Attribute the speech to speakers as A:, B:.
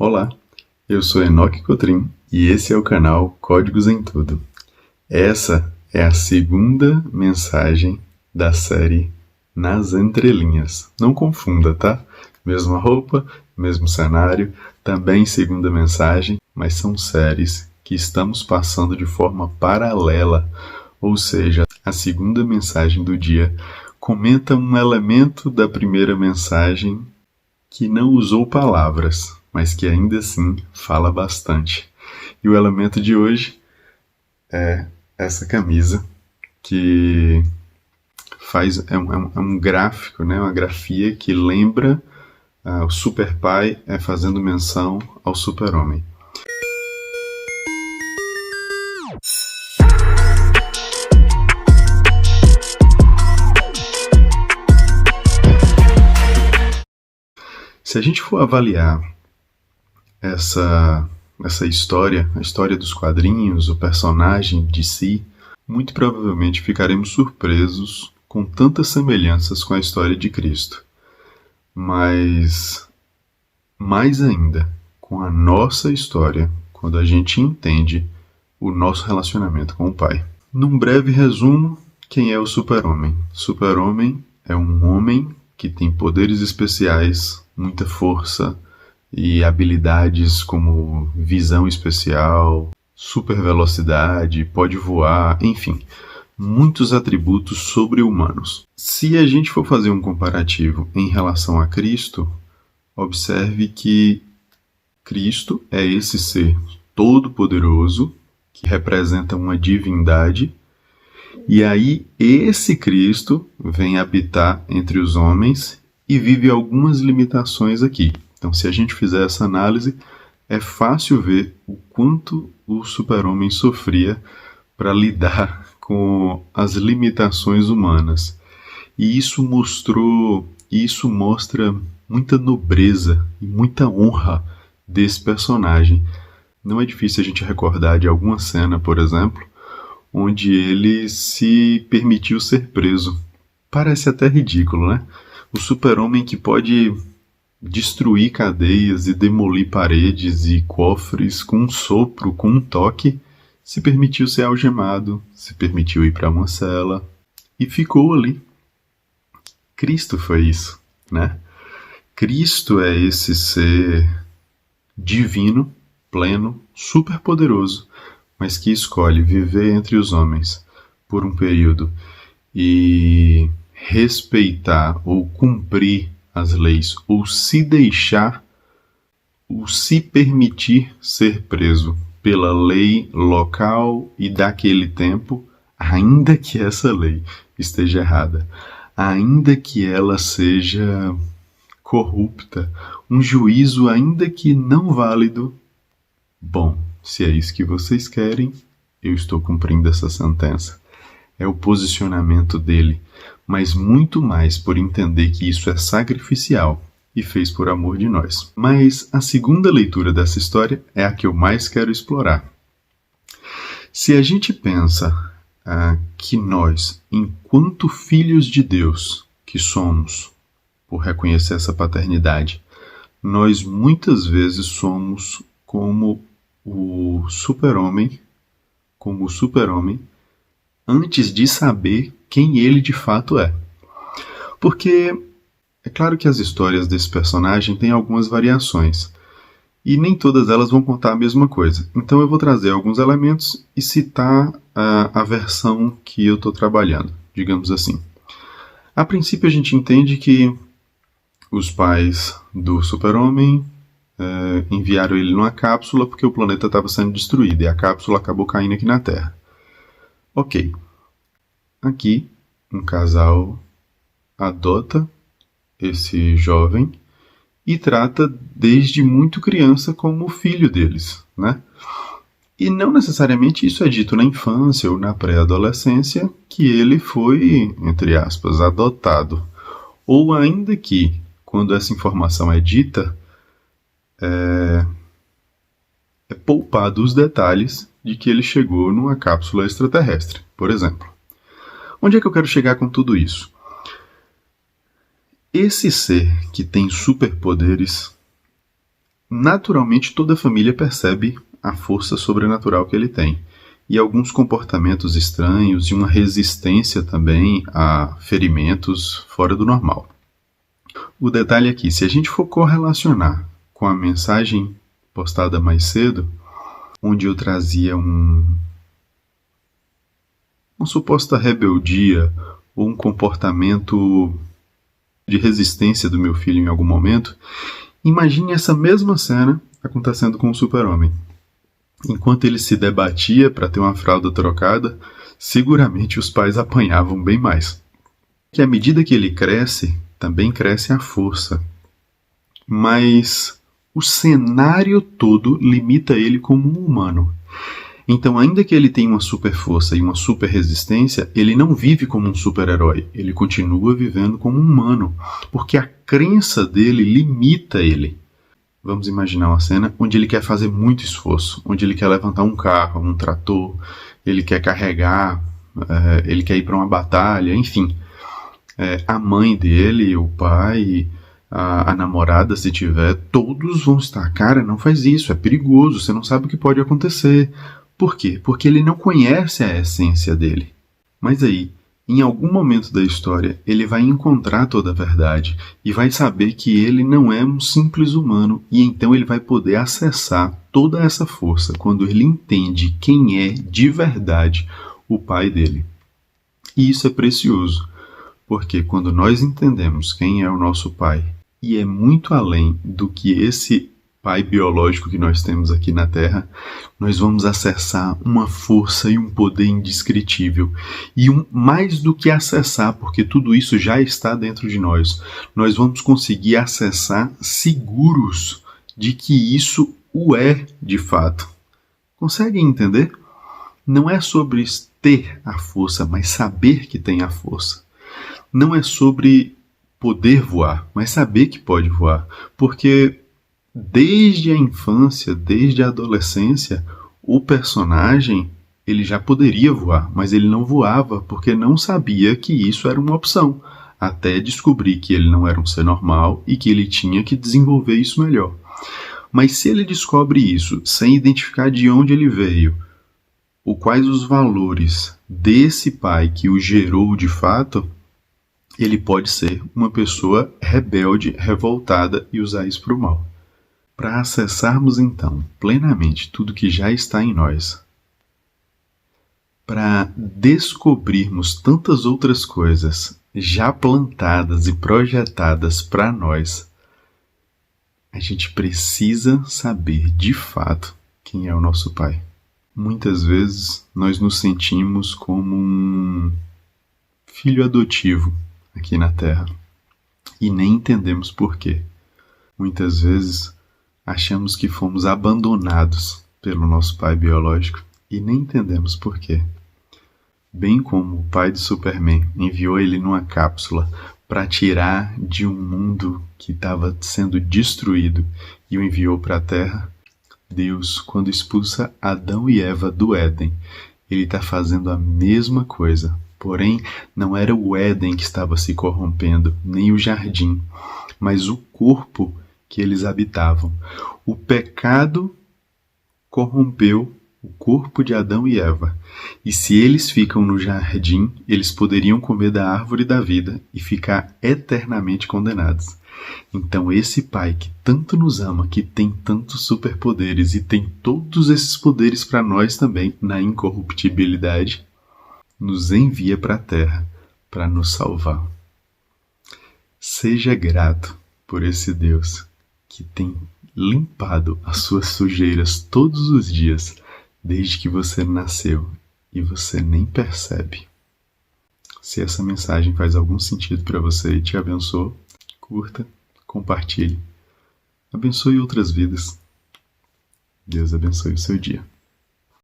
A: Olá, eu sou Enoque Cotrim e esse é o canal Códigos em Tudo. Essa é a segunda mensagem da série Nas Entrelinhas. Não confunda, tá? Mesma roupa, mesmo cenário, também segunda mensagem, mas são séries que estamos passando de forma paralela, ou seja, a segunda mensagem do dia comenta um elemento da primeira mensagem que não usou palavras, mas que ainda assim fala bastante. E o elemento de hoje é essa camisa, que é um gráfico, né? Uma grafia que lembra o Super Pai fazendo menção ao Super-Homem. Se a gente for avaliar essa história, a história dos quadrinhos, o personagem de si, muito provavelmente ficaremos surpresos com tantas semelhanças com a história de Cristo. Mas, mais ainda, com a nossa história, quando a gente entende o nosso relacionamento com o Pai. Num breve resumo, quem é o Super-Homem? Super-Homem é um homem que tem poderes especiais, muita força e habilidades como visão especial, super velocidade, pode voar, enfim, muitos atributos sobre-humanos. Se a gente for fazer um comparativo em relação a Cristo, observe que Cristo é esse ser todo-poderoso que representa uma divindade, e aí esse Cristo vem habitar entre os homens e vive algumas limitações aqui. Então, se a gente fizer essa análise, é fácil ver o quanto o Super-Homem sofria para lidar com as limitações humanas. E isso mostra muita nobreza e muita honra desse personagem. Não é difícil a gente recordar de alguma cena, por exemplo, onde ele se permitiu ser preso. Parece até ridículo, né? O Super-Homem que pode destruir cadeias e demolir paredes e cofres com um sopro, com um toque, se permitiu ser algemado, se permitiu ir para uma cela e ficou ali. Cristo foi isso, né? Cristo é esse ser divino, pleno, superpoderoso, mas que escolhe viver entre os homens por um período e respeitar ou cumprir as leis, ou se deixar, ou se permitir ser preso pela lei local e daquele tempo, ainda que essa lei esteja errada, ainda que ela seja corrupta, um juízo ainda que não válido. Bom, se é isso que vocês querem, eu estou cumprindo essa sentença. É o posicionamento dele, mas muito mais por entender que isso é sacrificial e fez por amor de nós. Mas a segunda leitura dessa história é a que eu mais quero explorar. Se a gente pensa que nós, enquanto filhos de Deus que somos, por reconhecer essa paternidade, nós muitas vezes somos como o Super-Homem, antes de saber quem ele de fato é. Porque é claro que as histórias desse personagem têm algumas variações, e nem todas elas vão contar a mesma coisa. Então eu vou trazer alguns elementos e citar a versão que eu estou trabalhando, digamos assim. A princípio a gente entende que os pais do Super-Homem enviaram ele numa cápsula porque o planeta estava sendo destruído, e a cápsula acabou caindo aqui na Terra. Ok, aqui um casal adota esse jovem e trata desde muito criança como filho deles, né? E não necessariamente isso é dito na infância ou na pré-adolescência que ele foi, entre aspas, adotado. Ou ainda que, quando essa informação é dita, é poupado os detalhes de que ele chegou numa cápsula extraterrestre, por exemplo. Onde é que eu quero chegar com tudo isso? Esse ser que tem superpoderes naturalmente toda família percebe a força sobrenatural que ele tem. E alguns comportamentos estranhos e uma resistência também a ferimentos fora do normal. O detalhe aqui, se a gente for correlacionar com a mensagem postada mais cedo, onde eu trazia uma suposta rebeldia ou um comportamento de resistência do meu filho em algum momento, imagine essa mesma cena acontecendo com o super-homem. Enquanto ele se debatia para ter uma fralda trocada, seguramente os pais apanhavam bem mais. Que à medida que ele cresce, também cresce a força. Mas o cenário todo limita ele como um humano. Então, ainda que ele tenha uma super força e uma super resistência, ele não vive como um super-herói. Ele continua vivendo como um humano, porque a crença dele limita ele. Vamos imaginar uma cena onde ele quer fazer muito esforço, onde ele quer levantar um carro, um trator, ele quer carregar, ele quer ir para uma batalha, enfim. A mãe dele, o pai, a namorada, se tiver, todos vão estar, cara, não faz isso, é perigoso, você não sabe o que pode acontecer. Por quê? Porque ele não conhece a essência dele. Mas aí, em algum momento da história, ele vai encontrar toda a verdade e vai saber que ele não é um simples humano, e então ele vai poder acessar toda essa força quando ele entende quem é de verdade o pai dele. E isso é precioso, porque quando nós entendemos quem é o nosso pai, e é muito além do que esse pai biológico que nós temos aqui na Terra, nós vamos acessar uma força e um poder indescritível. E mais do que acessar, porque tudo isso já está dentro de nós, nós vamos conseguir acessar seguros de que isso o é de fato. Conseguem entender? Não é sobre ter a força, mas saber que tem a força. Não é sobre poder voar, mas saber que pode voar. Porque desde a infância, desde a adolescência, o personagem ele já poderia voar, mas ele não voava porque não sabia que isso era uma opção, até descobrir que ele não era um ser normal e que ele tinha que desenvolver isso melhor. Mas se ele descobre isso sem identificar de onde ele veio, quais os valores desse pai que o gerou de fato, ele pode ser uma pessoa rebelde, revoltada e usar isso para o mal. Para acessarmos então plenamente tudo que já está em nós, para descobrirmos tantas outras coisas já plantadas e projetadas para nós, a gente precisa saber de fato quem é o nosso pai. Muitas vezes nós nos sentimos como um filho adotivo aqui na Terra e nem entendemos por quê. Muitas vezes achamos que fomos abandonados pelo nosso pai biológico e nem entendemos por quê. Bem como o pai do Superman enviou ele numa cápsula para tirar de um mundo que estava sendo destruído e o enviou para a Terra, Deus, quando expulsa Adão e Eva do Éden, ele está fazendo a mesma coisa. Porém, não era o Éden que estava se corrompendo, nem o jardim, mas o corpo que eles habitavam. O pecado corrompeu o corpo de Adão e Eva. E se eles ficam no jardim, eles poderiam comer da árvore da vida e ficar eternamente condenados. Então esse pai que tanto nos ama, que tem tantos superpoderes e tem todos esses poderes para nós também, na incorruptibilidade, nos envia para a terra para nos salvar. Seja grato por esse Deus que tem limpado as suas sujeiras todos os dias, desde que você nasceu e você nem percebe. Se essa mensagem faz algum sentido para você e te abençoou, curta, compartilhe. Abençoe outras vidas. Deus abençoe o seu dia.